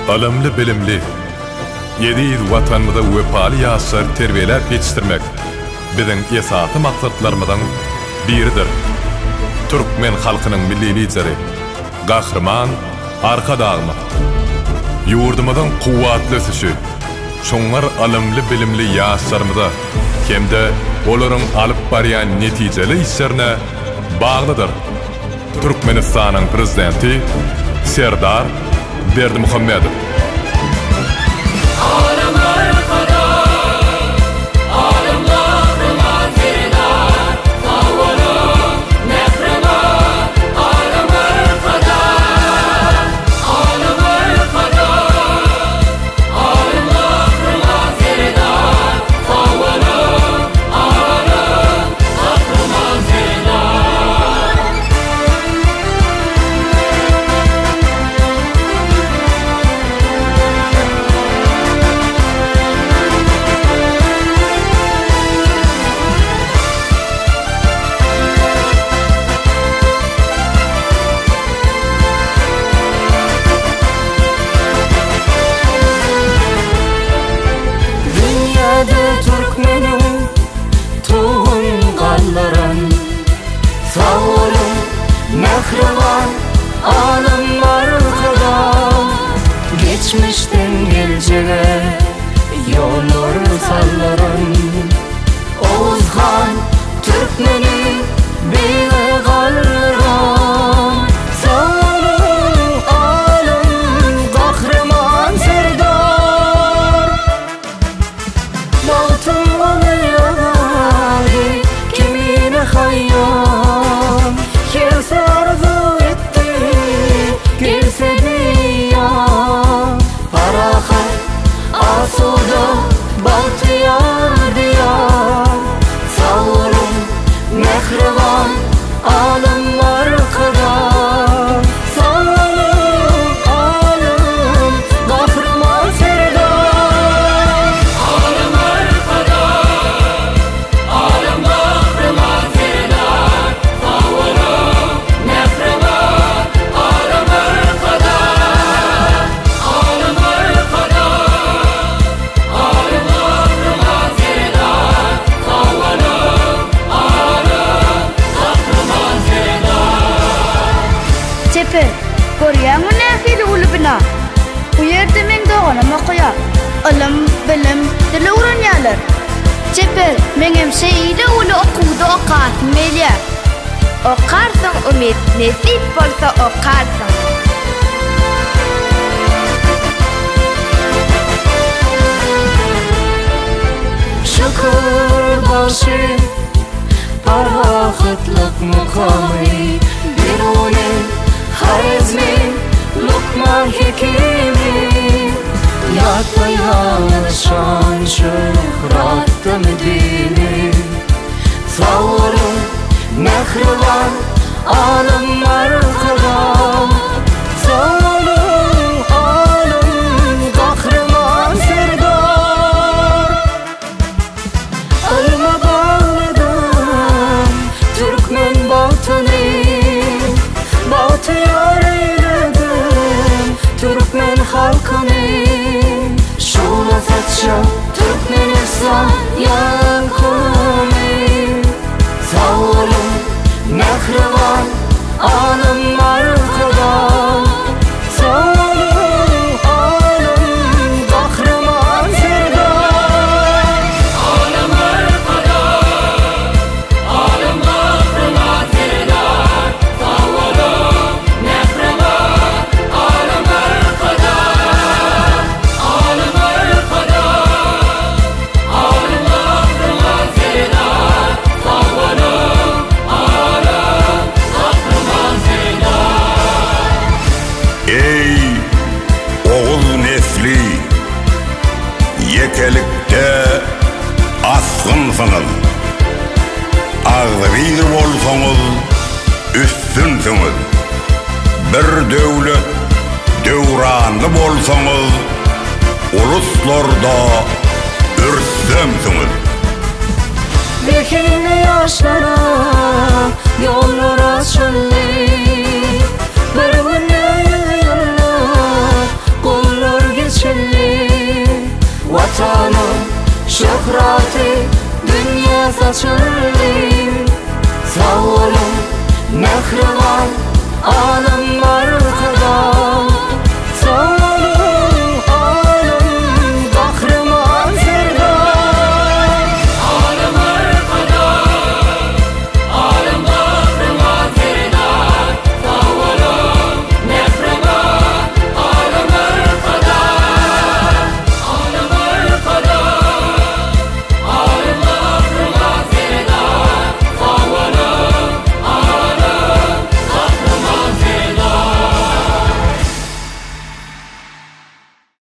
Alımlı bilimli, 700 vatanmıda wepaly ýaşlar terbiýelep ýetişdirmek biziň esasy maksatlarymyzdan biridir. Türkmen halkynyň milli lideri, gahrman, arka dagmy, ýurdumyzyň kuwatly ösüşi, şoňar alymly bilimli ýaşlarymyza hemde olaryň alyp barýan netijeli işlerine baglydyr. Türkmenistanyň prezidenti Serdar Berdimuhammedow. Mehriban alımlar kadar geçmişten geleceğe yollar sallarım. Oğuzhan Türkmeni bile kalırım. Sağolun alım kahraman Serdar. Baltım olayadi kimine hayyam. Gelse arzu etti, gelse diya. Parahat asuda baltiyar diyar. Sağolun mehriban alımlar kadar. Sağolun alım kahraman Serdar. Alımlar kadar, alım kahraman Serdar. Sağolun mehriban alımlar kadar. Alımlar kadar, alım kahraman Serdar. Sağolun alım kahraman Serdar. Çeper, görýän bu nähili uly bina. Bu ýerde men doganama goýar. Ilm, bilim, dili öwrenýärler. Çeper, meňem şeýle uly okuwdy okarsym belýär. Okarsyň umid, nesip bolsa okarsyň. Şükür başı parahıtlık mukami. Bir ulim Harizmi Lukman hekimi. Yatlayan şan şöhratta müdiri. Sağolun mehriban alımlar kadar. Sağolun alım kahraman Serdar. Alıma bağladım Türkmen baltını. Baltıyar eyledim Türkmen halkını. Şuna saçya Türkmenistan yankımı. Sağolun mehriban alımlar kadar. Sağolun alım kahraman Serdar. Alımlar kadar, alım kahraman Serdar. Sağolun mehriban alımlar kadar. Alımlar kadar, alım kahraman Serdar. Sağolun alım kahraman Serdar. Ey oğul nesli, yekelikte asgınsınız. Ağzı bolsaňyz üstünsüňiz. Bir döwlet döwranly bolsaňyz uluslarda ürssemsiňiz. Bekirli yaşlara yollar açıldı. Bir günü yollar kollar demokrati dünya saçıldı